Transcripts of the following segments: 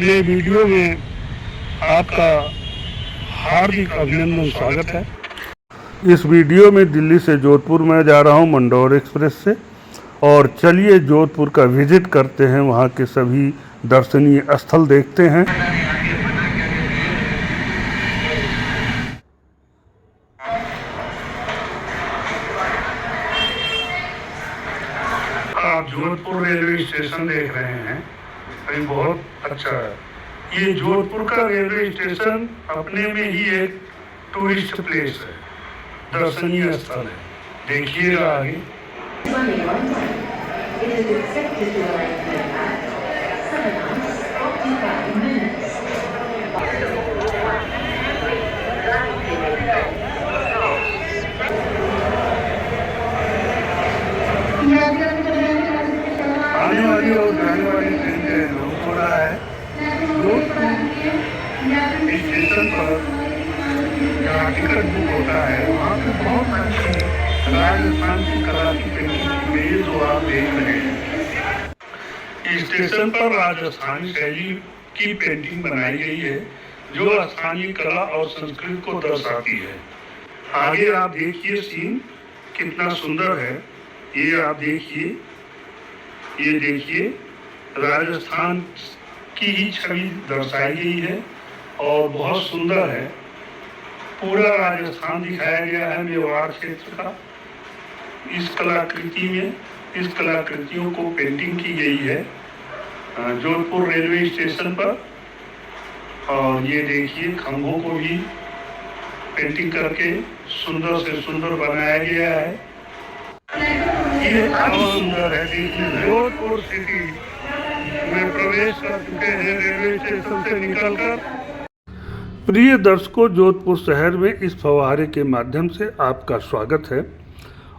नए वीडियो में आपका हार्दिक अभिनंदन स्वागत है। इस वीडियो में दिल्ली से जोधपुर मैं जा रहा हूं मंडोर एक्सप्रेस से, और चलिए जोधपुर का विजिट करते हैं, वहां के सभी दर्शनीय स्थल देखते हैं। आप जोधपुर रेलवे स्टेशन देख रहे हैं, ये बहुत अच्छा है। ये जोधपुर का रेलवे स्टेशन अपने में ही एक टूरिस्ट प्लेस है, दर्शनीय स्थल है। देखिएगा आगे। आने वाली और जाने वाली ट्रेन का अनाउंस हो रहा है। जोधपुर स्टेशन पर जहाँ टिकट बुक होता है, वहाँ पे बहुत अच्छी राजस्थान की कला की पेंटिंग है जो आप देख रहे हैं। स्टेशन पर राजस्थानी शैली की पेंटिंग बनाई गई है जो स्थानीय कला और संस्कृति को दर्शाती है। आगे आप देखिए, सीन कितना सुंदर है। ये आप देखिए, ये देखिए, राजस्थान की ही छवि दर्शाई गई है और बहुत सुंदर है। पूरा राजस्थान दिखाया गया है मेवाड़ क्षेत्र का। इस कलाकृति में, इस कलाकृतियों को पेंटिंग की गई है जोधपुर रेलवे स्टेशन पर। और ये देखिए, खंभों को भी पेंटिंग करके सुंदर से सुंदर बनाया गया है। ये बहुत सुंदर है। देखिए, जोधपुर सिटी में प्रवेश कर चुके हैं रेलवे स्टेशन से निकलकर। प्रिय दर्शकों, जोधपुर शहर में इस फव्वारे के माध्यम से आपका स्वागत है,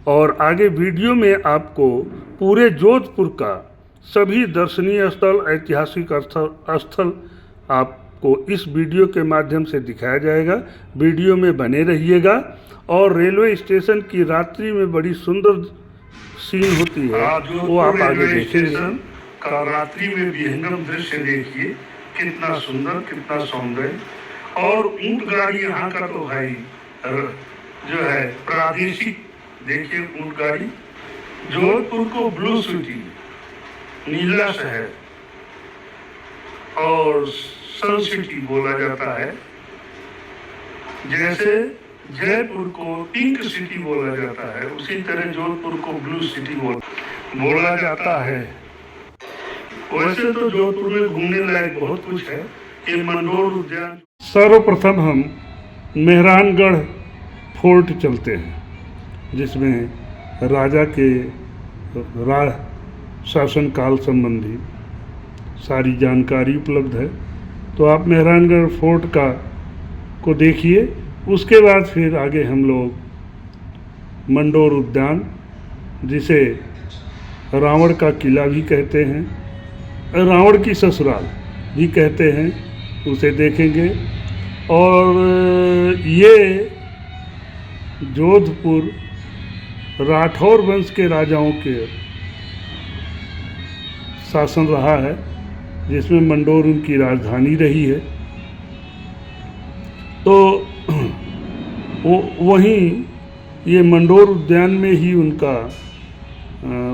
और आगे वीडियो में आपको पूरे जोधपुर का सभी दर्शनीय स्थल, ऐतिहासिक स्थल आपको इस वीडियो के माध्यम से दिखाया जाएगा। वीडियो में बने रहिएगा। और रेलवे स्टेशन की रात्रि में बड़ी सुंदर सीन होती है, वो आप आगे देखेंगे। का रात्रि में विहंगम दृश्य देखिए, कितना सुंदर, कितना सौंदर्य। और ऊंट गाड़ी यहाँ का तो भाई जो है प्रादेशिक, देखिए ऊंट गाड़ी। जोधपुर को ब्लू सिटी, नीला शहर और सन सिटी बोला जाता है। जैसे जयपुर को पिंक सिटी बोला जाता है, उसी तरह जोधपुर को ब्लू सिटी बोला जाता है। वैसे तो जोधपुर में घूमने लायक बहुत कुछ है। ये मंडोर उद्यान। सर्वप्रथम हम मेहरानगढ़ फोर्ट चलते हैं, जिसमें राजा के शासनकाल संबंधी सारी जानकारी उपलब्ध है। तो आप मेहरानगढ़ फोर्ट को देखिए। उसके बाद फिर आगे हम लोग मंडोर उद्यान, जिसे रावण का किला भी कहते हैं, रावण की ससुराल भी कहते हैं, उसे देखेंगे। और ये जोधपुर राठौर वंश के राजाओं के शासन रहा है, जिसमें मंडोर उनकी राजधानी रही है। तो वहीं ये मंडोर उद्यान में ही उनका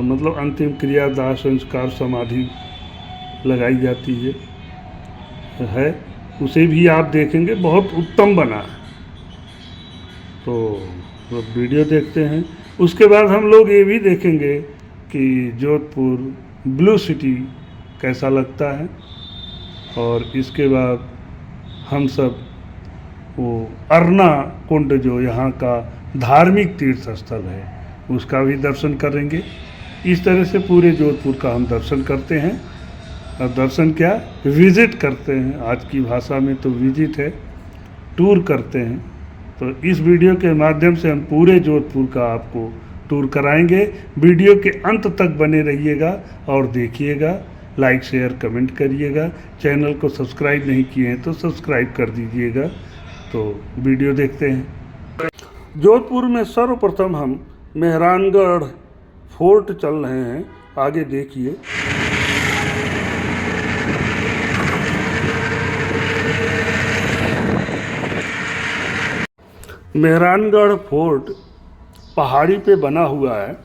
मतलब अंतिम क्रिया, दाह संस्कार, समाधि लगाई जाती है। उसे भी आप देखेंगे, बहुत उत्तम बना है। तो वीडियो देखते हैं। उसके बाद हम लोग ये भी देखेंगे कि जोधपुर ब्लू सिटी कैसा लगता है। और इसके बाद हम सब वो अरना कुंड, जो यहाँ का धार्मिक तीर्थ स्थल है, उसका भी दर्शन करेंगे। इस तरह से पूरे जोधपुर का हम दर्शन करते हैं। और दर्शन क्या, विजिट करते हैं। आज की भाषा में तो विजिट है, टूर करते हैं। तो इस वीडियो के माध्यम से हम पूरे जोधपुर का आपको टूर कराएंगे। वीडियो के अंत तक बने रहिएगा और देखिएगा। लाइक, शेयर, कमेंट करिएगा। चैनल को सब्सक्राइब नहीं किए हैं तो सब्सक्राइब कर दीजिएगा। तो वीडियो देखते हैं। जोधपुर में सर्वप्रथम हम मेहरानगढ़ फोर्ट चल रहे हैं, आगे देखिए। मेहरानगढ़ फोर्ट पहाड़ी पे बना हुआ है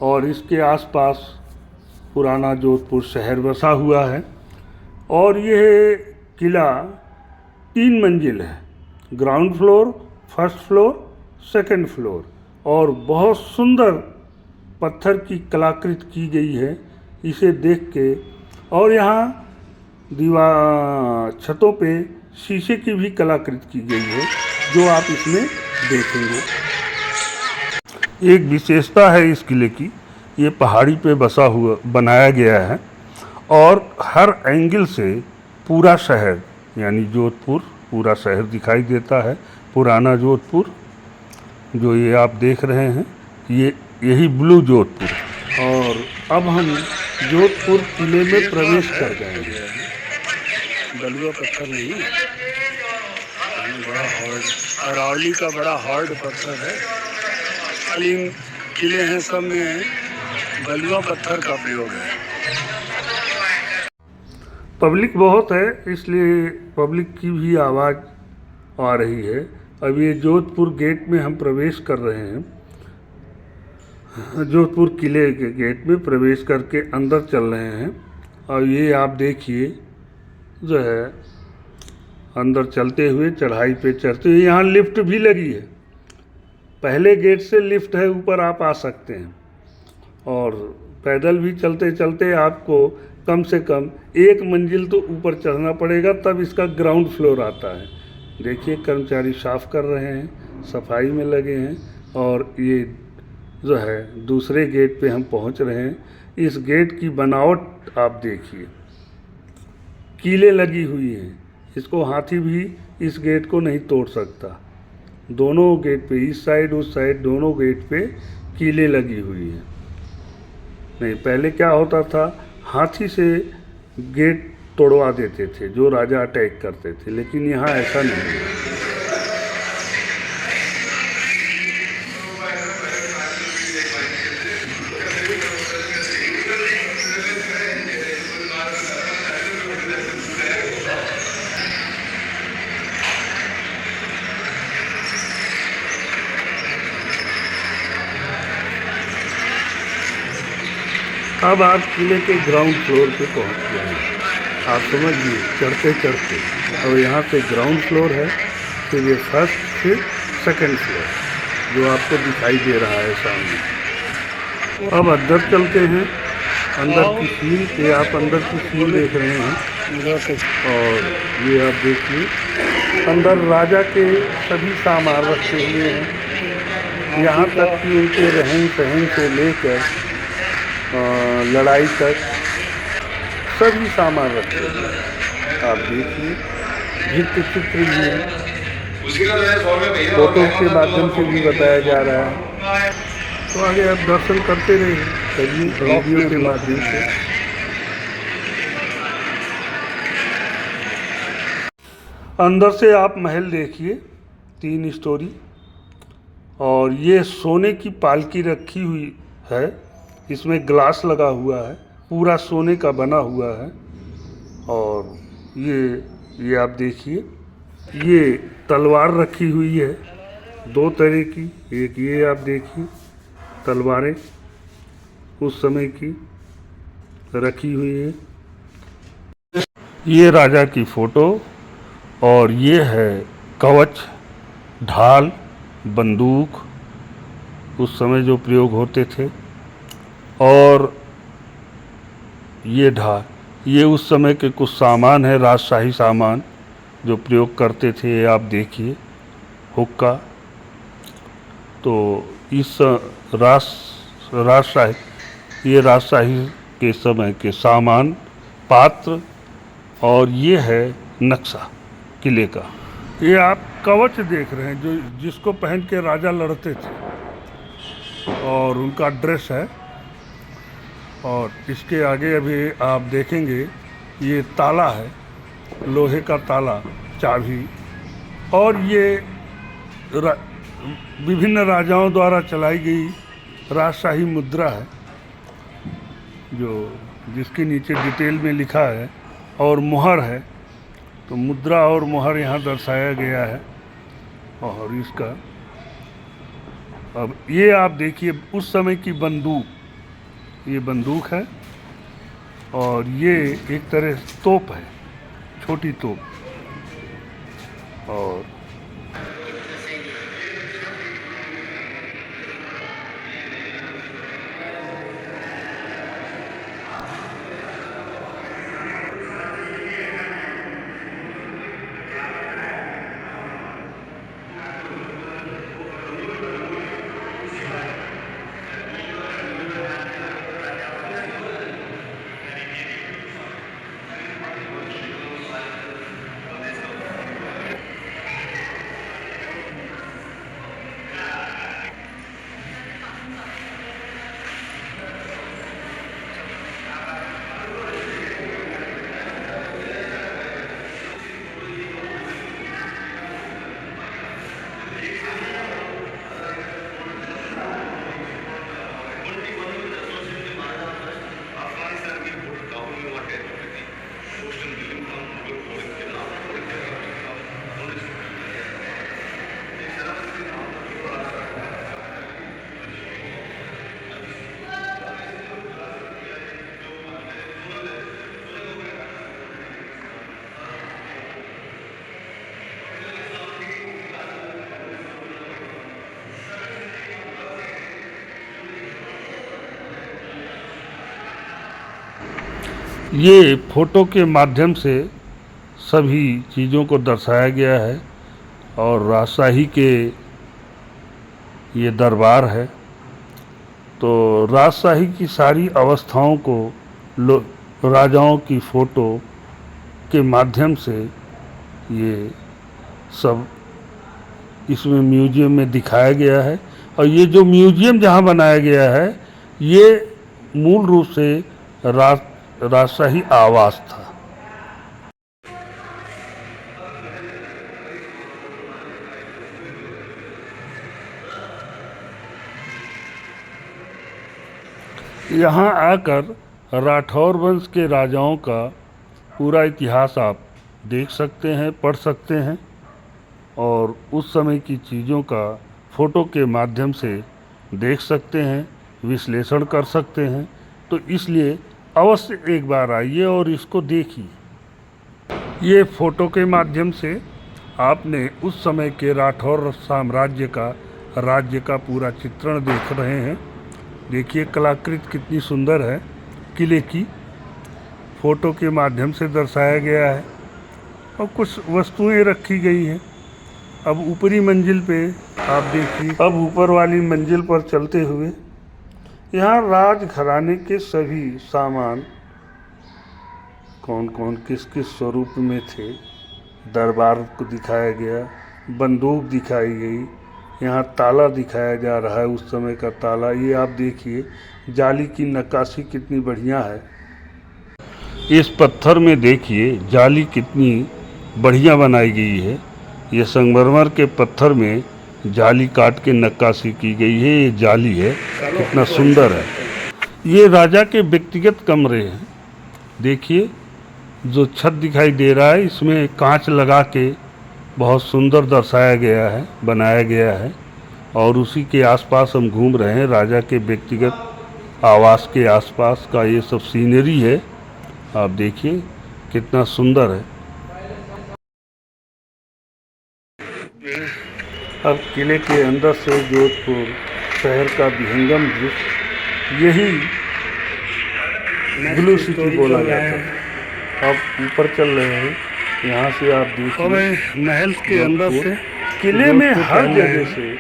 और इसके आसपास पुराना जोधपुर शहर बसा हुआ है और यह किला 3 मंजिल है। Ground floor, first floor, second floor और बहुत सुंदर पत्थर की कलाकृति की गई है इसे देख के। और यहाँ दीवार छतों पे शीशे की भी कलाकृति की गई है जो आप इसमें देखेंगे। एक विशेषता है इस किले की, ये पहाड़ी पे बसा हुआ बनाया गया है और हर एंगल से पूरा शहर यानी जोधपुर पूरा शहर दिखाई देता है। पुराना जोधपुर जो ये आप देख रहे हैं यही ब्लू जोधपुर। और अब हम जोधपुर किले में प्रवेश कर जाएंगे। बलुआ पत्थर नहीं है, बड़ा हार्ड, अरावली का बड़ा हार्ड पत्थर है। तीन किले हैं, सब में बलुआ पत्थर का प्रयोग है। पब्लिक बहुत है इसलिए पब्लिक की भी आवाज़ आ रही है। अब ये जोधपुर गेट में हम प्रवेश कर रहे हैं। जोधपुर किले के गेट में प्रवेश करके अंदर चल रहे हैं और ये आप देखिए जो है अंदर चलते हुए चढ़ाई पे चढ़ते हुए यहाँ लिफ्ट भी लगी है। पहले गेट से लिफ्ट है, ऊपर आप आ सकते हैं और पैदल भी चलते चलते आपको कम से कम 1 मंजिल तो ऊपर चढ़ना पड़ेगा, तब इसका ग्राउंड फ्लोर आता है। देखिए कर्मचारी साफ कर रहे हैं, सफाई में लगे हैं और ये जो है दूसरे गेट पे हम पहुंच रहे हैं। इस गेट की बनावट आप देखिए, कीलें लगी हुई हैं, इसको हाथी भी इस गेट को नहीं तोड़ सकता। दोनों गेट पे, इस साइड उस साइड, दोनों गेट पे कीलें लगी हुई हैं। नहीं, पहले क्या होता था, हाथी से गेट तोड़वा देते थे जो राजा अटैक करते थे, लेकिन यहाँ ऐसा नहीं है। अब आप किले के ग्राउंड फ्लोर पे पहुंच गए हैं। आप समझिए चढ़ते चढ़ते, और यहाँ से ग्राउंड फ्लोर है, फिर ये फर्स्ट, फिर सेकंड फ्लोर जो आपको दिखाई दे रहा है सामने। अब अंदर चलते हैं। अंदर की सील, ये आप अंदर की सील देख रहे हैं और ये आप देखिए अंदर राजा के सभी सामान रखे हुए हैं। यहाँ तक कि उनके रहन सहन से लेकर लड़ाई तक सभी सामान रखे हुए हैं। आप देखिए भित्ति चित्र भी है, फोटो के माध्यम से भी बताया जा रहा है। तो आगे आप दर्शन करते रहिए सभी वीडियो के माध्यम से। अंदर से आप महल देखिए, 3 स्टोरी, और ये सोने की पालकी रखी हुई है। इसमें ग्लास लगा हुआ है, पूरा सोने का बना हुआ है। और ये आप देखिए, ये तलवार रखी हुई है 2 तरह की। एक ये आप देखिए तलवारें उस समय की रखी हुई है। ये राजा की फ़ोटो और ये है कवच, ढाल, बंदूक उस समय जो प्रयोग होते थे। और ये ढाल, ये उस समय के कुछ सामान है, राजशाही सामान जो प्रयोग करते थे। आप देखिए हुक्का, तो इस राजशाही, ये राजशाही के समय के सामान, पात्र। और ये है नक्शा किले का। ये आप कवच देख रहे हैं जो जिसको पहन के राजा लड़ते थे और उनका ड्रेस है। और इसके आगे अभी आप देखेंगे ये ताला है, लोहे का ताला, चाबी। और ये विभिन्न राजाओं द्वारा चलाई गई राजशाही मुद्रा है जो जिसके नीचे डिटेल में लिखा है, और मुहर है। तो मुद्रा और मुहर यहाँ दर्शाया गया है और इसका अब ये आप देखिए उस समय की बंदूक, ये बंदूक है और ये एक तरह तोप है, छोटी तोप। और ये फोटो के माध्यम से सभी चीज़ों को दर्शाया गया है। और राजशाही के ये दरबार है, तो राजशाही की सारी अवस्थाओं को राजाओं की फ़ोटो के माध्यम से ये सब इसमें म्यूजियम में दिखाया गया है। और ये जो म्यूजियम जहाँ बनाया गया है, ये मूल रूप से राजशाही आवास था। यहाँ आकर राठौर वंश के राजाओं का पूरा इतिहास आप देख सकते हैं, पढ़ सकते हैं और उस समय की चीज़ों का फ़ोटो के माध्यम से देख सकते हैं, विश्लेषण कर सकते हैं। तो इसलिए अवश्य एक बार आइए और इसको देखिए। ये फ़ोटो के माध्यम से आपने उस समय के राठौर साम्राज्य का, राज्य का पूरा चित्रण देख रहे हैं। देखिए कलाकृति कितनी सुंदर है, किले की फ़ोटो के माध्यम से दर्शाया गया है और कुछ वस्तुएं रखी गई हैं। अब ऊपरी मंजिल पे आप देखिए, अब ऊपर वाली मंजिल पर चलते हुए यहाँ राजघराने के सभी सामान कौन कौन किस किस स्वरूप में थे, दरबार को दिखाया गया, बंदूक दिखाई गई, यहाँ ताला दिखाया जा रहा है, उस समय का ताला। ये आप देखिए जाली की नक्काशी कितनी बढ़िया है। इस पत्थर में देखिए जाली कितनी बढ़िया बनाई गई है। ये संगमरमर के पत्थर में जाली काट के नक्काशी की गई है। ये जाली है, कितना सुंदर है। ये राजा के व्यक्तिगत कमरे हैं। देखिए जो छत दिखाई दे रहा है, इसमें कांच लगा के बहुत सुंदर दर्शाया गया है, बनाया गया है। और उसी के आसपास हम घूम रहे हैं। राजा के व्यक्तिगत आवास के आसपास का ये सब सीनरी है। आप देखिए कितना सुंदर है। अब किले के अंदर से जोधपुर शहर का विहंगम दृश्य, यही ब्लू सिटी बोला जाता है। अब ऊपर चल रहे हैं, यहाँ से आप देखिए महल के अंदर से किले में हर जगह से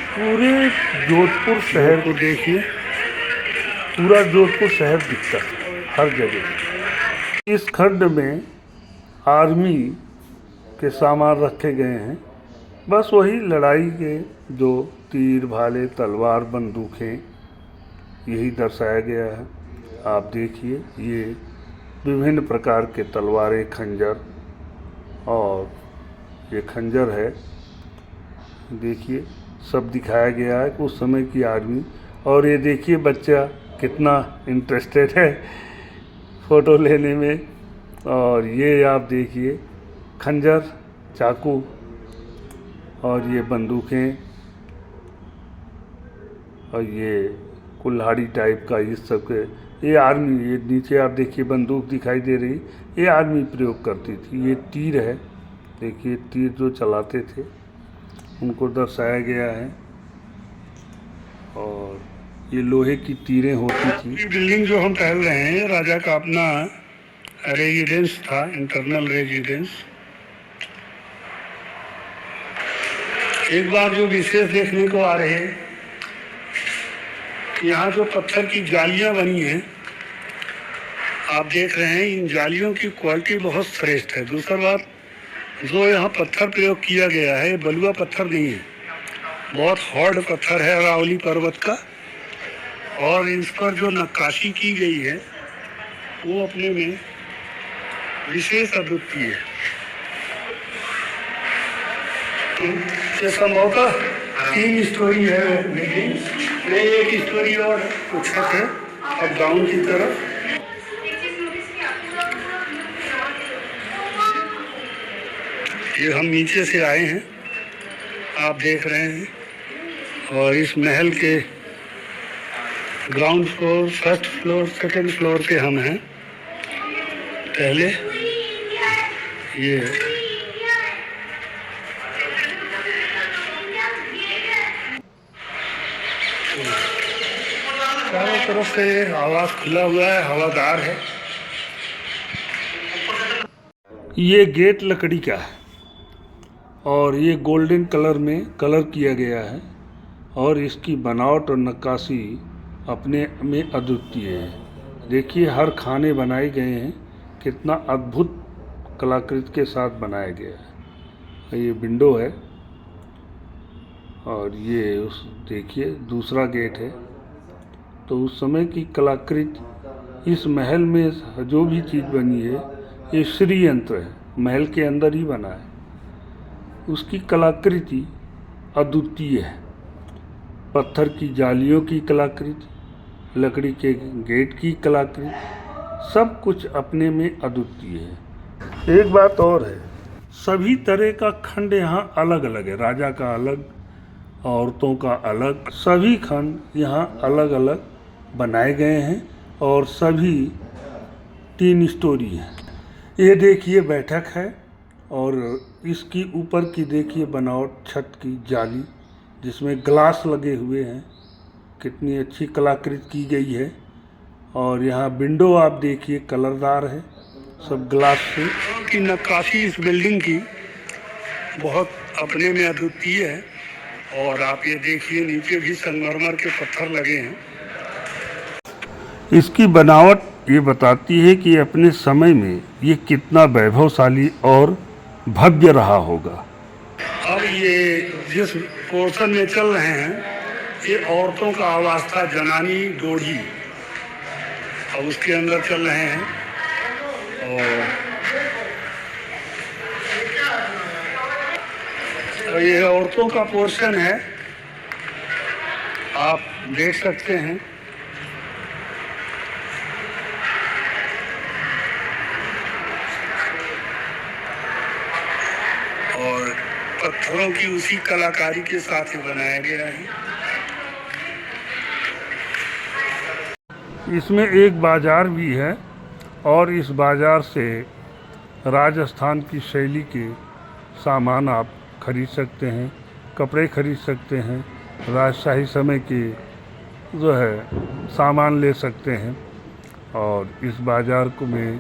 पूरे जोधपुर शहर को देखिए, पूरा जोधपुर शहर दिखता है हर जगह। इस खंड में आर्मी के सामान रखे गए हैं, बस वही लड़ाई के जो तीर, भाले, तलवार, बंदूकें, यही दर्शाया गया है। आप देखिए ये विभिन्न प्रकार के तलवारें, खंजर, और ये खंजर है, देखिए सब दिखाया गया है उस समय की आर्मी। और ये देखिए बच्चा कितना इंटरेस्टेड है फ़ोटो लेने में। और ये आप देखिए खंजर, चाकू और ये बंदूकें, और ये कुल्हाड़ी टाइप का इस सब के, ये आर्मी, ये नीचे आप देखिए बंदूक दिखाई दे रही, ये आर्मी प्रयोग करती थी। ये तीर है, देखिए तीर जो चलाते थे उनको दर्शाया गया है। और ये लोहे की तीरें होती थी। बिल्डिंग जो हम टहल रहे हैं राजा का अपना रेजिडेंस था, इंटरनल रेजिडेंस। एक बार जो विशेष देखने को आ रहे हैं, यहाँ जो पत्थर की जालियां बनी हैं आप देख रहे हैं, इन जालियों की क्वालिटी बहुत श्रेष्ठ है। दूसरा बात, जो यहाँ पत्थर प्रयोग किया गया है बलुआ पत्थर नहीं है, बहुत हार्ड पत्थर है अरावली पर्वत का। और इस पर जो नक्काशी की गई है वो अपने में विशेष अद्वितीय है। ये संभवतः 3 स्टोरी है बिल्डिंग में, एक स्टोरी और छत है अब डाउन की तरफ। ये हम नीचे से आए हैं, आप देख रहे हैं। और इस महल के ground floor, first floor, second floor पे हम हैं। पहले ये चारों तरफ से आवाज खुला हुआ है, हवादार है। ये गेट लकड़ी का है और ये गोल्डन कलर में कलर किया गया है और इसकी बनावट और नक्काशी अपने में अद्वितीय है। देखिए हर खाने बनाए गए हैं, कितना अद्भुत कलाकृति के साथ बनाया गया है। ये विंडो है और ये उस देखिए दूसरा गेट है। तो उस समय की कलाकृति इस महल में जो भी चीज़ बनी है ये श्री यंत्र है, महल के अंदर ही बना है। उसकी कलाकृति अद्वितीय है। पत्थर की जालियों की कलाकृति, लकड़ी के गेट की कलाकृति, सब कुछ अपने में अद्वितीय है। एक बात और है, सभी तरह का खंड यहाँ अलग अलग है। राजा का अलग, औरतों का अलग, सभी खंड यहाँ अलग अलग बनाए गए हैं और सभी 3 स्टोरी हैं। ये देखिए बैठक है और इसकी ऊपर की देखिए बनावट, छत की जाली जिसमें ग्लास लगे हुए हैं, कितनी अच्छी कलाकृति की गई है। और यहाँ विंडो आप देखिए कलरदार है, सब ग्लास से की नक्काशी इस बिल्डिंग की बहुत अपने में अद्वितीय है। और आप ये देखिए नीचे भी संगमरमर के पत्थर लगे हैं। इसकी बनावट ये बताती है कि अपने समय में ये कितना वैभवशाली और भव्य रहा होगा। अब ये जिस पोर्शन में चल रहे हैं ये औरतों का आवास था, जनानी डोढ़ी, अब उसके अंदर चल रहे हैं। और ये औरतों का पोर्शन है, आप देख सकते हैं। और पत्थरों की उसी कलाकारी के साथ ही बनाया गया है। इसमें एक बाजार भी है और इस बाजार से राजस्थान की शैली के सामान आप खरीद सकते हैं, कपड़े खरीद सकते हैं, राजशाही समय के जो है सामान ले सकते हैं। और इस बाजार को में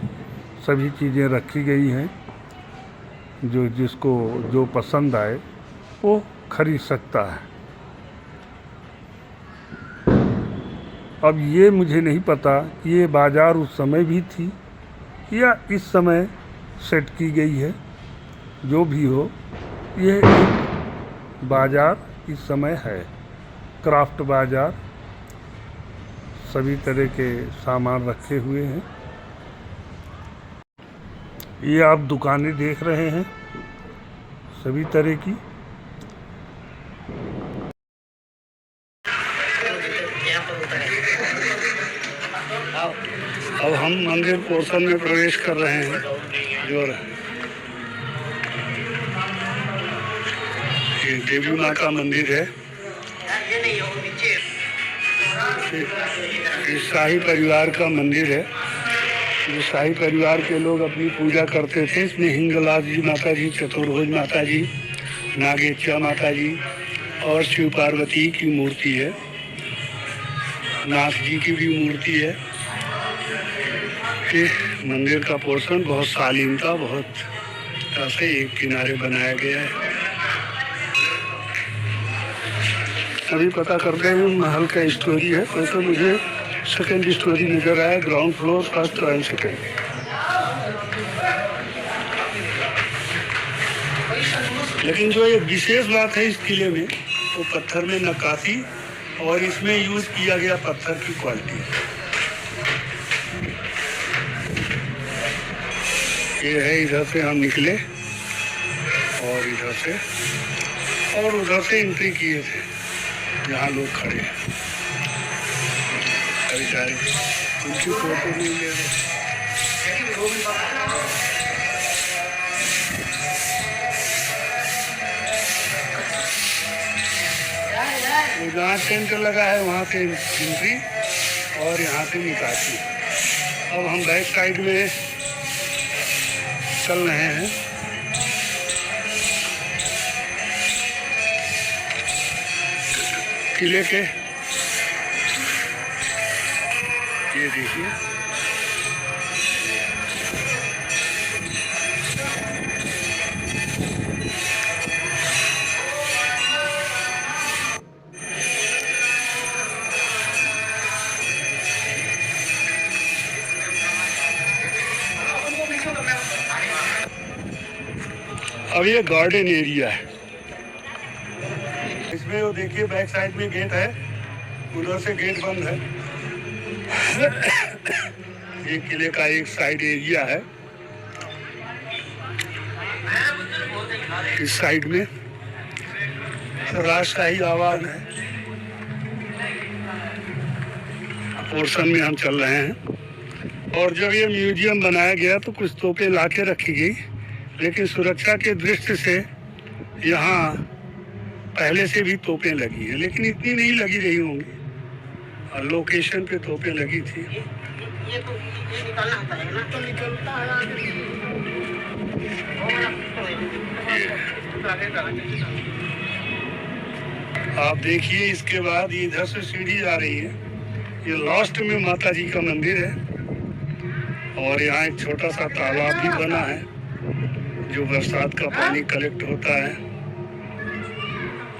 सभी चीज़ें रखी गई हैं, जो जिसको जो पसंद आए वो खरीद सकता है। अब ये मुझे नहीं पता कि ये बाज़ार उस समय भी थी या इस समय सेट की गई है। जो भी हो, ये एक बाज़ार इस समय है, क्राफ्ट बाज़ार, सभी तरह के सामान रखे हुए हैं। ये आप दुकानें देख रहे हैं सभी तरह की। अब हम मंदिर पोर्शन में प्रवेश कर रहे हैं। जो ये देवी माँ का मंदिर है। ये शाही परिवार का मंदिर है। जो शाही परिवार के लोग अपनी पूजा करते थे। इसमें हिंगलाज जी माता जी, चतुर्भुज माता जी, नागेच्छा माता जी और शिव पार्वती की मूर्ति है। नाथ जी की भी मूर्ति है। ये मंदिर का पोर्शन बहुत शालीनता, बहुत ऐसे एक किनारे बनाया गया है। अभी पता करते हैं महल का स्टोरी है। तो मुझे सेकंड स्टोरी नजर आया, ground floor, first and second. लेकिन जो एक विशेष बात है इस किले में, वो पत्थर में नक्काशी और इसमें यूज किया गया पत्थर की क्वालिटी। ये है, इधर से हम निकले और इधर से और उधर से एंट्री किए थे। यहाँ लोग खड़े हैं, कई सारे, उनकी फोटो नहीं ले रहे। जहाँ टेंट लगा है वहाँ से एंट्री और यहाँ से निकासी। अब हम बैक साइड में चल रहे हैं। किले के ये देखिए, अब ये गार्डन एरिया है। इसमें वो देखिए बैक साइड में गेट है, उधर से गेट बंद है। ये किले का एक साइड एरिया है। इस साइड में राजशाही आवाज है। पोर्शन में हम चल रहे हैं। और जब ये म्यूजियम बनाया गया तो कुछ तोपें लाके रखी गई, लेकिन सुरक्षा के दृष्टि से यहाँ पहले से भी तोपें लगी हैं, लेकिन इतनी नहीं लगी रही होंगी। और लोकेशन पे तोपें लगी थी। ये निकालना होता है ना, तो निकलता है। आप देखिए, इसके बाद इधर से सीढ़ी जा रही है। ये लास्ट में माता जी का मंदिर है और यहाँ एक छोटा सा तालाब भी बना है जो बरसात का पानी कलेक्ट होता है।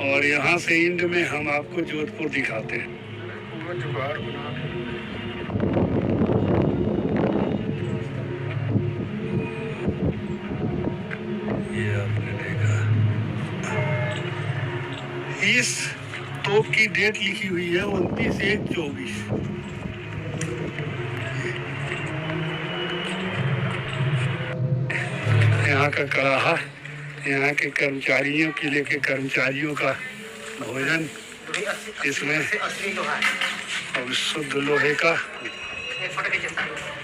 और यहाँ से इंड में हम आपको जोधपुर दिखाते हैं। ये आपने देखा, इस तोप की डेट लिखी हुई है 29/1/24। यहाँ का कड़ाहा, यहाँ के कर्मचारियों, किले के कर्मचारियों का भोजन इसमें, और शुद्ध लोहे का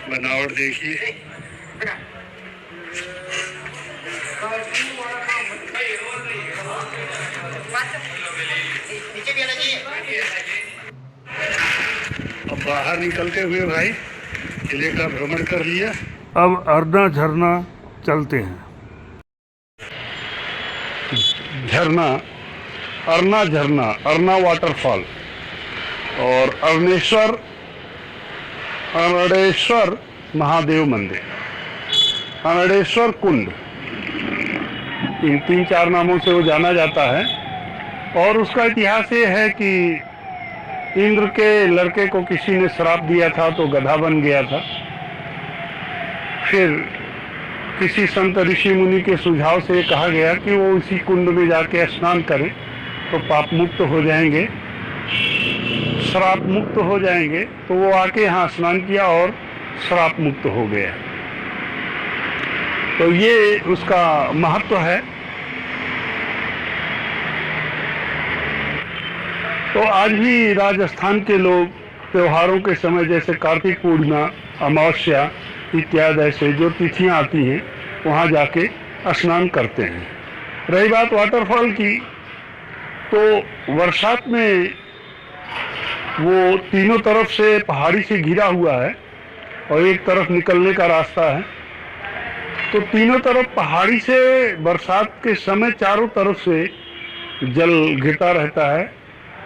बनावट देखिए। अब बाहर निकलते हुए भाई किले का भ्रमण कर लिया। अब अरना झरना चलते हैं। झरना, अरना झरना, अरना वाटरफॉल और अरणेश्वर महादेव मंदिर, अरणेश्वर कुंड, इन 3-4 नामों से वो जाना जाता है। और उसका इतिहास ये है कि इंद्र के लड़के को किसी ने श्राप दिया था तो गधा बन गया था। फिर किसी संत ऋषि मुनि के सुझाव से कहा गया कि वो इसी कुंड में जाके स्नान करें तो पाप मुक्त हो जाएंगे, श्राप मुक्त हो जाएंगे। तो वो आके यहाँ स्नान किया और श्राप मुक्त हो गया। तो ये उसका महत्व है। तो आज भी राजस्थान के लोग त्योहारों के समय जैसे कार्तिक पूर्णिमा, अमावस्या इत्यादि ऐसे जो तिथियां आती हैं वहाँ जाके स्नान करते हैं। रही बात वाटरफॉल की, तो बरसात में वो तीनों तरफ से पहाड़ी से घिरा हुआ है और एक तरफ निकलने का रास्ता है। तो तीनों तरफ पहाड़ी से बरसात के समय चारों तरफ से जल गिरता रहता है,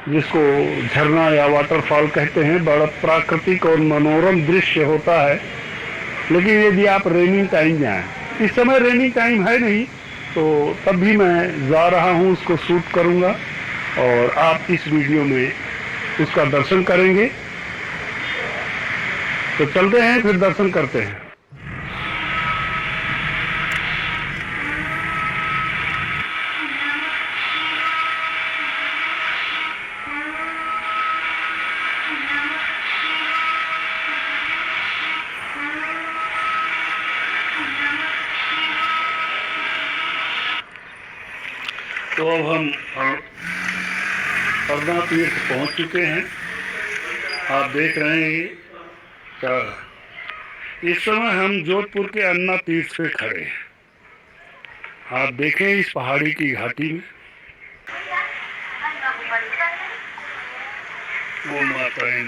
जिसको झरना या वाटरफॉल कहते हैं। बड़ा प्राकृतिक और मनोरम दृश्य होता है। लेकिन यदि आप रेनिंग टाइम जाएं, इस समय रेनिंग टाइम है नहीं, तो तब भी मैं जा रहा हूं, उसको शूट करूंगा और आप इस वीडियो में उसका दर्शन करेंगे। तो चलते हैं, फिर दर्शन करते हैं। तो अब हम अर्ना तीर्थ पहुंच चुके हैं। आप देख रहे हैं क्या, इस समय हम जोधपुर के अन्ना तीर्थ पे खड़े हैं। आप देखें इस पहाड़ी की घाटी में वो माता है।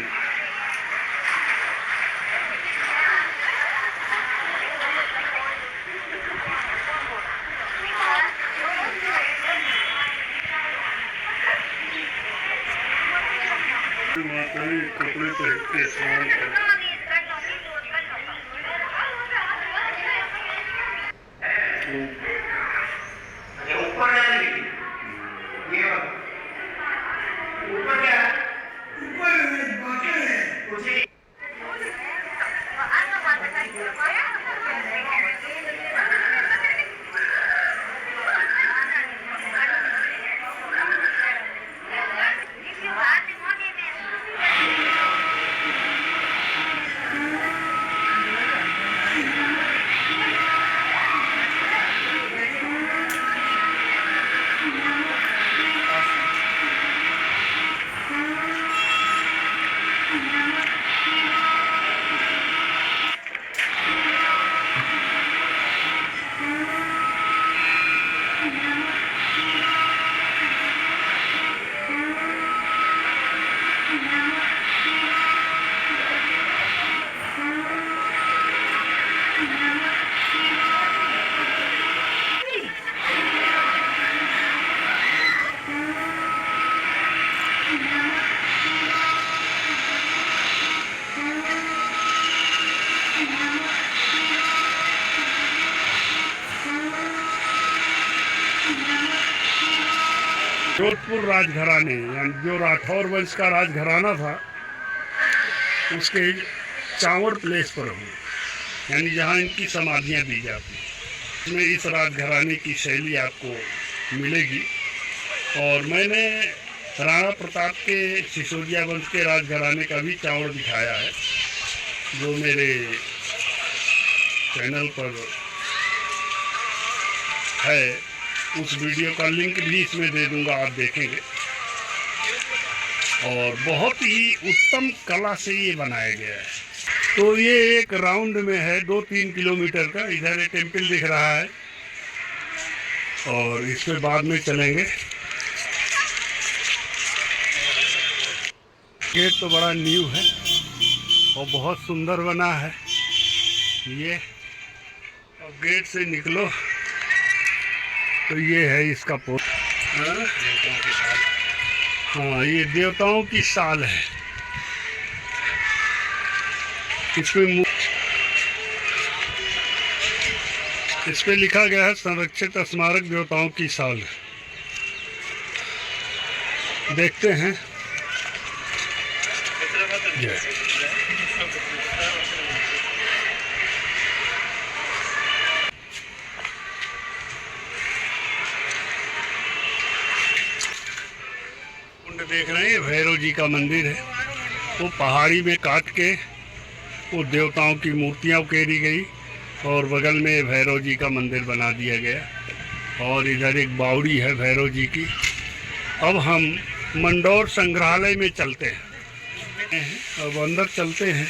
कपड़े पहन के स्नान करते जोधपुर राजघराने, यानी जो राठौर वंश का राजघराना था, उसके चावड़ प्लेस पर हूँ, यानी जहाँ इनकी समाधियाँ दी जाती हैं। इसमें इस राजघराने की शैली आपको मिलेगी। और मैंने राणा प्रताप के सिसोदिया वंश के राजघराने का भी चावड़ दिखाया है, जो मेरे चैनल पर है। उस वीडियो का लिंक भी इसमें दे दूंगा, आप देखेंगे। और बहुत ही उत्तम कला से ये बनाया गया है। तो ये एक राउंड में है 2-3 किलोमीटर का। इधर एक टेम्पल दिख रहा है और इस पे बाद में चलेंगे। गेट तो बड़ा न्यू है और बहुत सुंदर बना है ये। और गेट से निकलो तो ये है इसका पोस्ट। हाँ, ये देवताओं की साल है। इसमें इस पे लिखा गया है संरक्षित स्मारक देवताओं की साल। देखते हैं। देख रहे हैं, भैरव जी का मंदिर है। वो पहाड़ी में काट के वो देवताओं की मूर्तियाँ उकेरी गई और बगल में भैरव जी का मंदिर बना दिया गया। और इधर एक बावड़ी है भैरव जी की। अब हम मंडौर संग्रहालय में चलते हैं। अब अंदर चलते हैं।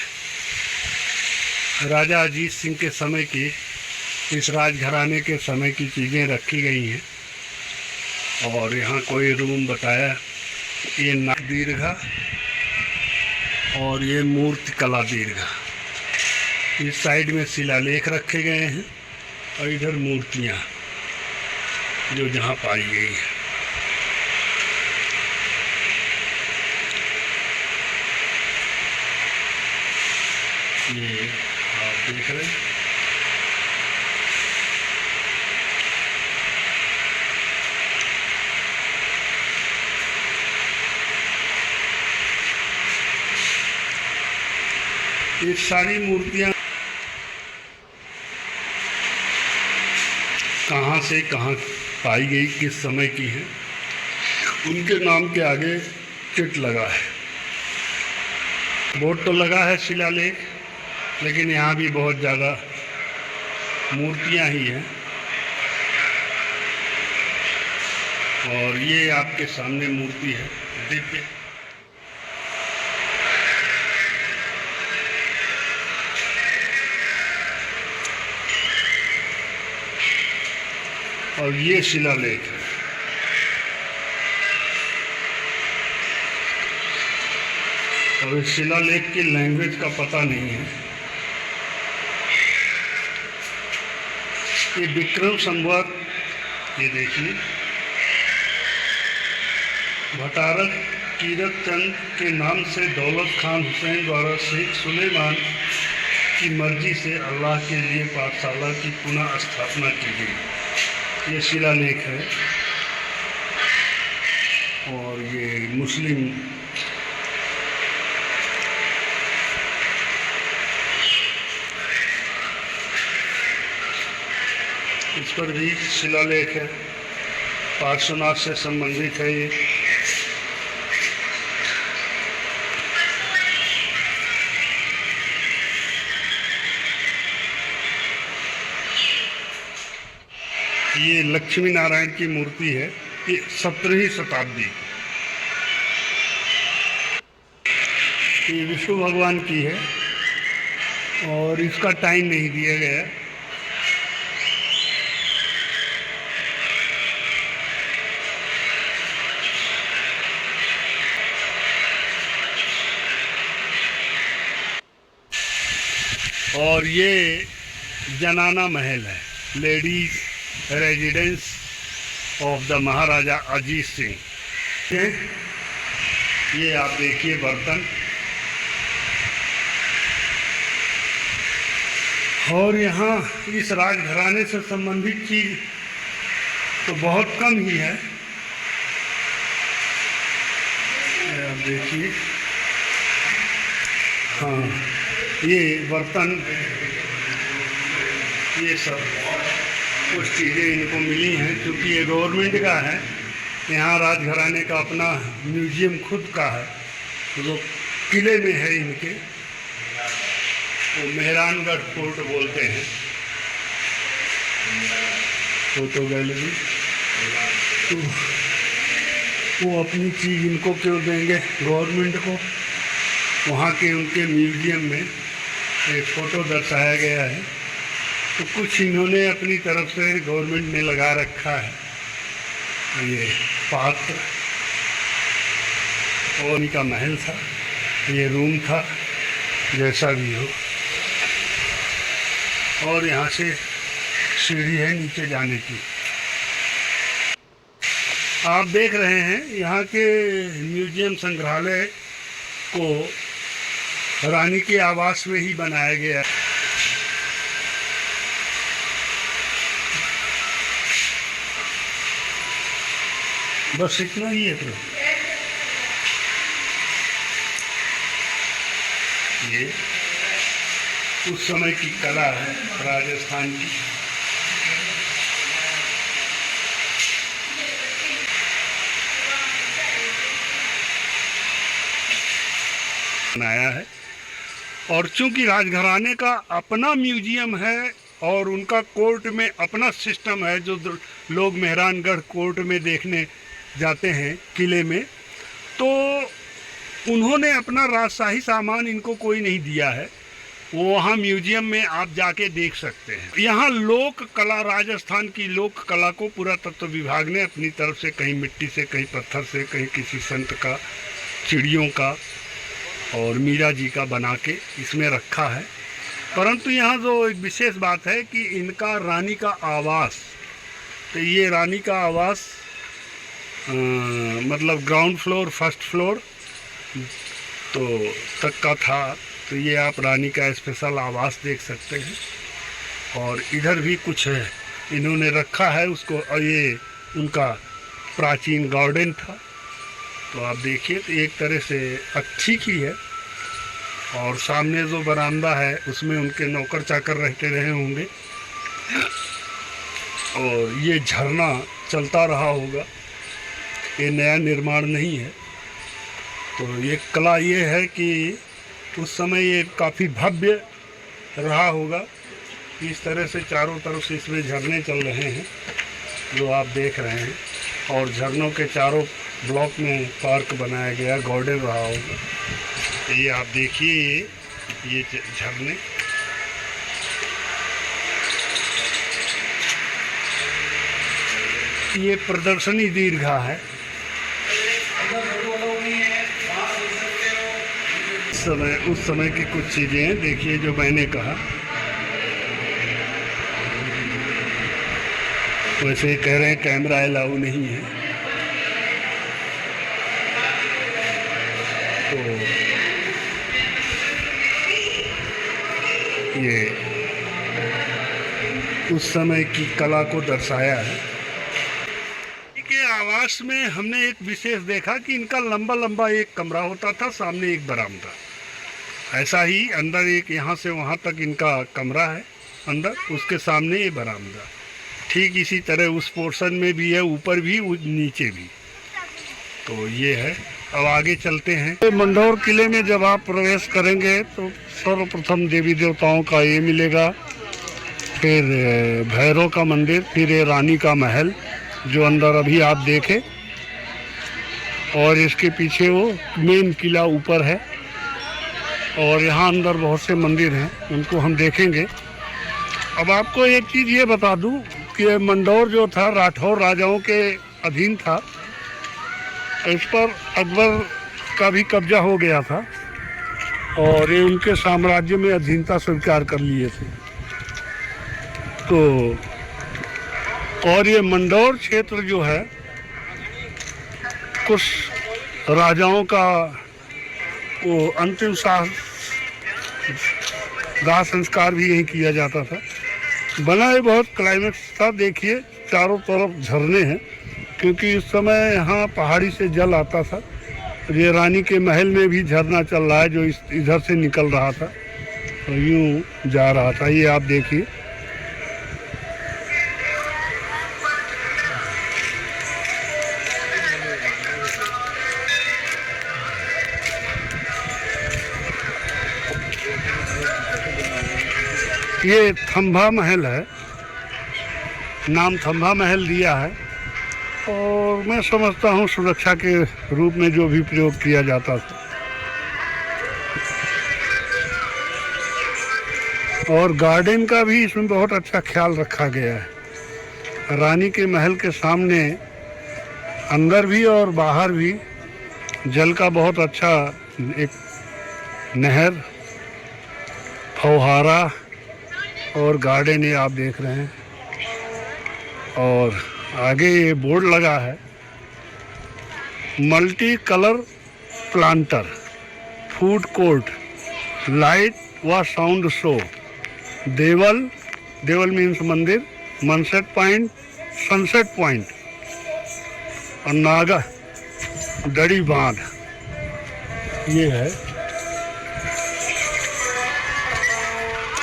राजा अजीत सिंह के समय की, इस राजघराने के समय की चीज़ें रखी गई हैं। और यहाँ कोई रूम बताया, ये दीर्घा और ये मूर्ति कला दीर्घ, इस साइड में शिलालेख रखे गए हैं और इधर मूर्तियाँ जो जहाँ पाई गई है। ये आप देख रहे हैं। ये सारी मूर्तियाँ कहाँ से कहाँ पाई गई, किस समय की है, उनके नाम के आगे चिट लगा है। बोर्ड तो लगा है शिलालेख, लेकिन यहाँ भी बहुत ज़्यादा मूर्तियाँ ही हैं। और ये आपके सामने मूर्ति है दिव्य। और ये शिलालेख है। और इस शिलालेख की लैंग्वेज का पता नहीं है। ये विक्रम संवत, ये देखिए, भटारक कीरत चंद के नाम से दौलत खान हुसैन द्वारा शेख सुलेमान की मर्जी से अल्लाह के लिए पाठशाला की पुनः स्थापना की गई। ये शिलालेख है। और ये मुस्लिम इस पर भी शिलालेख है, पार्श्वनाथ से संबंधित है ये। ये लक्ष्मी नारायण की मूर्ति है, ये 17वीं शताब्दी, ये विष्णु भगवान की है और इसका टाइम नहीं दिया गया। और ये जनाना महल है, लेडीज रेजिडेंस ऑफ द महाराजा अजीत सिंह। ये आप देखिए बर्तन। और यहाँ इस राजघराने से संबंधित चीज तो बहुत कम ही है। आप देखिए, हाँ, ये बर्तन, ये सब कुछ चीज़ें इनको मिली हैं। क्योंकि ये गवर्नमेंट का है, यहाँ राजघराने का अपना म्यूजियम खुद का है, जो किले में है इनके, वो मेहरानगढ़ फोर्ट बोलते हैं। फोटो गैलरी, तो वो अपनी चीज़ इनको क्यों देंगे गवर्नमेंट को। वहाँ के उनके म्यूजियम में एक फ़ोटो दर्शाया गया है, तो कुछ इन्होंने अपनी तरफ से गवर्नमेंट ने लगा रखा है। ये पात्र और इनका महल था, ये रूम था, जैसा भी हो। और यहाँ से सीढ़ी है नीचे जाने की। आप देख रहे हैं यहाँ के म्यूजियम संग्रहालय को रानी के आवास में ही बनाया गया है। बस इतना ही है। तो ये उस समय की कला है राजस्थान की। बनाया है। और चूंकि राजघराने का अपना म्यूजियम है और उनका कोर्ट में अपना सिस्टम है, जो लोग मेहरानगढ़ कोर्ट में देखने जाते हैं किले में, तो उन्होंने अपना राजशाही सामान इनको कोई नहीं दिया है। वो वहाँ म्यूजियम में आप जाके देख सकते हैं। यहाँ लोक कला, राजस्थान की लोक कला को पुरातत्व विभाग ने अपनी तरफ से कहीं मिट्टी से, कहीं पत्थर से, कहीं किसी संत का, चिड़ियों का, और मीरा जी का बना के इसमें रखा है। परंतु यहाँ जो एक विशेष बात है कि इनका रानी का आवास, तो ये रानी का आवास मतलब ग्राउंड फ्लोर फर्स्ट फ्लोर तो तक का था। तो ये आप रानी का स्पेशल आवास देख सकते हैं। और इधर भी कुछ है इन्होंने रखा है उसको, और ये उनका प्राचीन गार्डन था। तो आप देखिए तो एक तरह से ठीक ही है। और सामने जो बरामदा है उसमें उनके नौकर चाकर रहते रहे होंगे, और ये झरना चलता रहा होगा, ये नया निर्माण नहीं है। तो ये कला ये है कि उस समय ये काफ़ी भव्य रहा होगा। इस तरह से चारों तरफ से इसमें झरने चल रहे हैं जो आप देख रहे हैं, और झरनों के चारों ब्लॉक में पार्क बनाया गया, गार्डन रहा होगा। ये आप देखिए ये झरने, ये प्रदर्शनी दीर्घा है। उस समय की कुछ चीज़ें हैं, देखिए जो मैंने कहा। वैसे कह रहे हैं कैमरा अलाउ नहीं है, तो ये उस समय की कला को दर्शाया है। इनके आवास में हमने एक विशेष देखा कि इनका लंबा लंबा एक कमरा होता था, सामने एक बरामदा। ऐसा ही अंदर एक यहाँ से वहाँ तक इनका कमरा है अंदर, उसके सामने ये बरामदा। ठीक इसी तरह उस पोर्शन में भी है, ऊपर भी नीचे भी। तो ये है। अब आगे चलते हैं। मंढौर किले में जब आप प्रवेश करेंगे तो सर्वप्रथम देवी देवताओं का ये मिलेगा, फिर भैरव का मंदिर, फिर ये रानी का महल जो अंदर अभी आप देखें, और इसके पीछे वो मेन किला ऊपर है। और यहाँ अंदर बहुत से मंदिर हैं, उनको हम देखेंगे। अब आपको एक चीज़ ये बता दूँ कि मंढौर जो था राठौर राजाओं के अधीन था। इस पर अकबर का भी कब्जा हो गया था, और ये उनके साम्राज्य में अधीनता स्वीकार कर लिए थे। तो और ये मंढौर क्षेत्र जो है, कुछ राजाओं का वो अंतिम दाह संस्कार भी यहीं किया जाता था। बना है बहुत क्लाइमेक्स था। देखिए चारों तरफ झरने हैं, क्योंकि इस समय यहाँ पहाड़ी से जल आता था। ये रानी के महल में भी झरना चल रहा है जो इधर से निकल रहा था और यूँ जा रहा था। ये आप देखिए। ये थंभा महल है, नाम थंभा महल दिया है, और मैं समझता हूँ सुरक्षा के रूप में जो भी प्रयोग किया जाता था। और गार्डन का भी इसमें बहुत अच्छा ख्याल रखा गया है। रानी के महल के सामने अंदर भी और बाहर भी जल का बहुत अच्छा एक नहर, फव्वारा और गार्डन ये आप देख रहे हैं। और आगे ये बोर्ड लगा है, multi colour planter, food court, light व साउंड शो, देवल, देवल मीन्स मंदिर, मनसेट पॉइंट, सनसेट पॉइंट और नागा दड़ी बांध, ये है।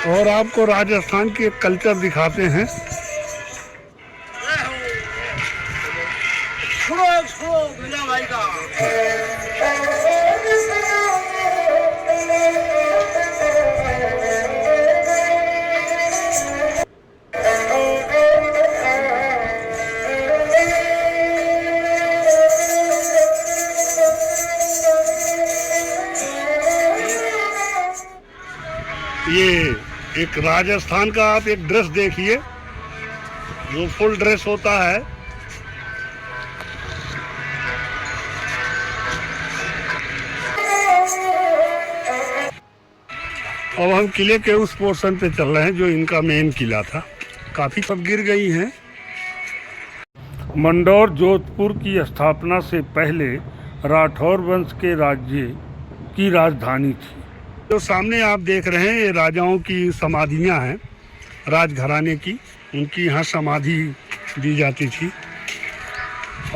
और आपको राजस्थान की एक कल्चर दिखाते हैं। ये एक राजस्थान का आप एक ड्रेस देखिए, जो फुल ड्रेस होता है। अब हम किले के उस पोर्शन पे चल रहे हैं जो इनका मेन किला था। काफ़ी सब गिर गई हैं। मंदौर जोधपुर की स्थापना से पहले राठौर वंश के राज्य की राजधानी थी। जो सामने आप देख रहे हैं ये राजाओं की समाधियां हैं, राजघराने की, उनकी यहाँ समाधि दी जाती थी।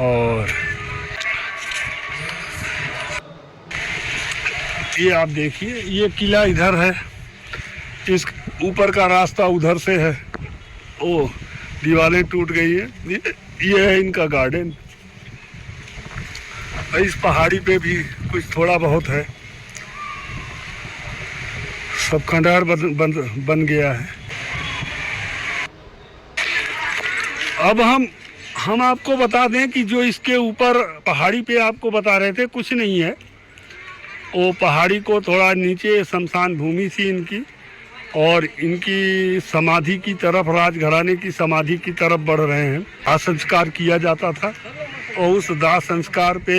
और ये आप देखिए, ये किला इधर है, इस ऊपर का रास्ता उधर से है। ओ दीवारें टूट गई है। ये है इनका गार्डन। इस पहाड़ी पे भी कुछ थोड़ा बहुत है, सब खंडहर बन गया है। अब हम आपको बता दें कि जो इसके ऊपर पहाड़ी पे आपको बता रहे थे, कुछ नहीं है। वो पहाड़ी को थोड़ा नीचे शमशान भूमि थी इनकी, और इनकी समाधि की तरफ, राजघराने की समाधि की तरफ बढ़ रहे हैं। दाह संस्कार किया जाता था और उस दाह संस्कार पे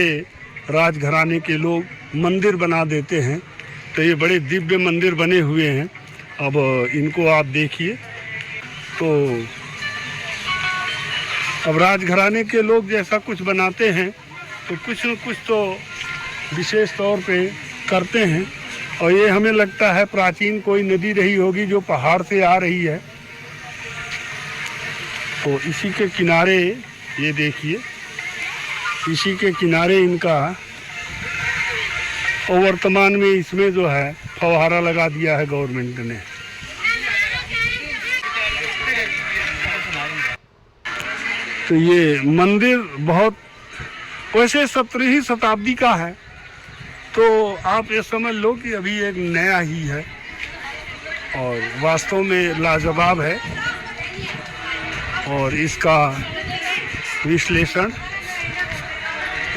राजघराने के लोग मंदिर बना देते हैं। तो ये बड़े दिव्य मंदिर बने हुए हैं। अब इनको आप देखिए, तो अब राजघराने के लोग जैसा कुछ बनाते हैं तो कुछ न कुछ तो विशेष तौर पे करते हैं। और ये हमें लगता है प्राचीन कोई नदी रही होगी जो पहाड़ से आ रही है। तो इसी के किनारे, ये देखिए, इसी के किनारे इनका, और वर्तमान में इसमें जो है फव्वारा लगा दिया है गवर्नमेंट ने। तो ये मंदिर बहुत, वैसे 17वीं शताब्दी का है, तो आप ये समझ लो कि अभी एक नया ही है और वास्तव में लाजवाब है। और इसका विश्लेषण,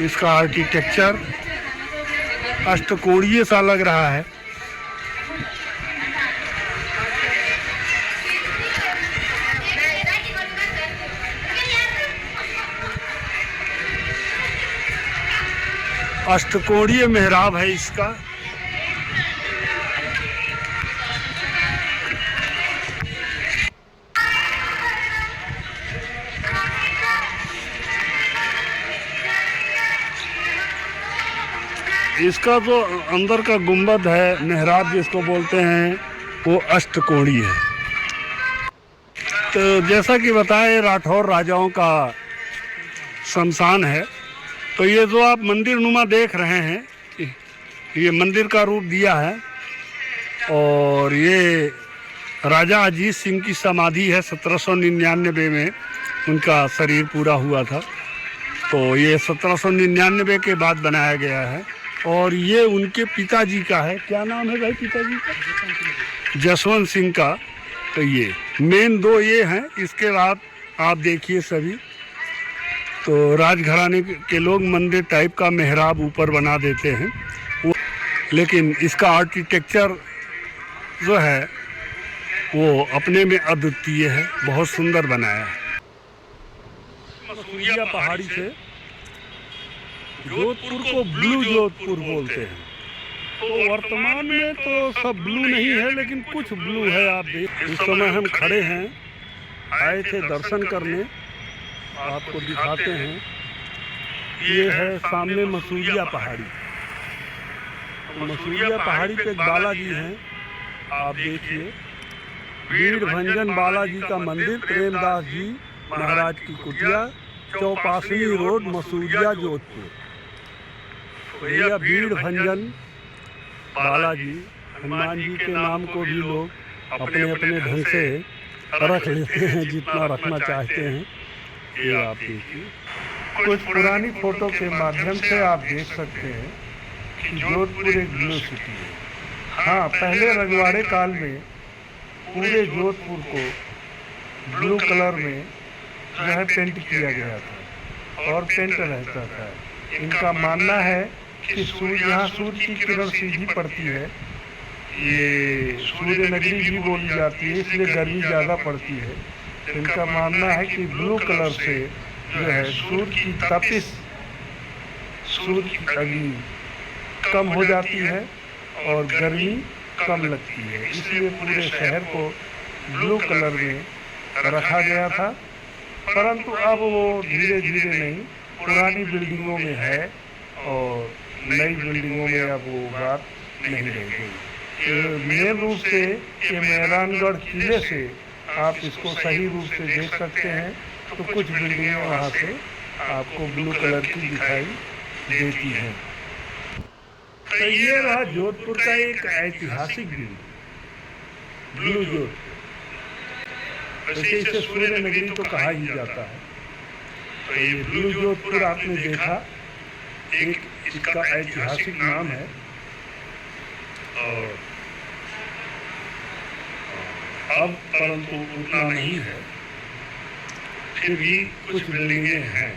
इसका आर्किटेक्चर अष्टकोणीय सा लग रहा है। अष्टकोणीय मेहराब है इसका। इसका जो अंदर का गुंबद है, मेहराब जिसको बोलते हैं, वो अष्टकोणीय है। तो जैसा कि बताया, राठौर राजाओं का शमशान है। तो ये जो आप मंदिर नुमा देख रहे हैं, ये मंदिर का रूप दिया है। और ये राजा अजीत सिंह की समाधि है। 1799 में उनका शरीर पूरा हुआ था, तो ये 1799 के बाद बनाया गया है। और ये उनके पिताजी का है। क्या नाम है भाई पिताजी का? जसवंत सिंह का। तो ये मेन दो ये हैं। इसके बाद आप देखिए सभी, तो राजघराने के लोग मंदिर टाइप का मेहराब ऊपर बना देते हैं, लेकिन इसका आर्किटेक्चर जो है वो अपने में अद्वितीय है, बहुत सुंदर बनाया है। मसूरिया पहाड़ी से जोधपुर को ब्लू जोधपुर बोलते हैं। तो वर्तमान में तो सब ब्लू नहीं है, लेकिन कुछ ब्लू है। आप देख, इस समय हम खड़े हैं, आए थे दर्शन करने, आपको दिखाते हैं। ये है सामने मसूरिया पहाड़ी। मसूरिया पहाड़ी पे एक बालाजी हैं, आप देखिए, वीर भंजन बालाजी का मंदिर, प्रेमदास जी महाराज की कुटिया, चौपासनी रोड, मसूरिया, जोधपुर। तो यह वीर भंजन बालाजी, हनुमान जी के नाम को भी लोग अपने अपने ढंग से रख लेते हैं, जितना रखना चाहते हैं। ये आप देखिए, कुछ पुरानी फोटो के माध्यम से आप देख सकते हैं कि जोधपुर एक ब्लू सिटी है। हाँ, पहले रजवाड़े काल में पूरे जोधपुर को ब्लू कलर में जो है पेंट किया गया था और पेंट रहता था। इनका मानना है कि यहाँ सूर्य की किरण सीधी पड़ती है, ये सूर्य नगरी भी बोली जाती है, इसलिए गर्मी ज़्यादा पड़ती है। इनका मानना है कि ब्लू कलर से जो है सूर्य की तपिश, सूर्य की अग्नि कम हो जाती है और गर्मी कम लगती है, इसलिए पूरे शहर को ब्लू कलर में रखा गया था। परंतु अब वो धीरे धीरे नहीं, पुरानी बिल्डिंगों में है और नई बिल्डिंगों में अब वो बात नहीं रह गई। मेन रूप से ये मेहरानगढ़ किले से आप इसको सही रूप से देख सकते हैं, तो कुछ बिल्डिंगें वहाँ से आपको ब्लू कलर की दिखाई देती हैं। तो ये रहा जोधपुर का एक ऐतिहासिक बिल्डिंग, ब्लू जोधपुर। वैसे इसे सूर्य नगरी तो कहा ही जाता है। तो ये ब्लू जोधपुर आपने देखा, एक इसका ऐतिहासिक नाम है। और अब परंतु उतना नहीं है, फिर भी कुछ बिल्डिंगें हैं।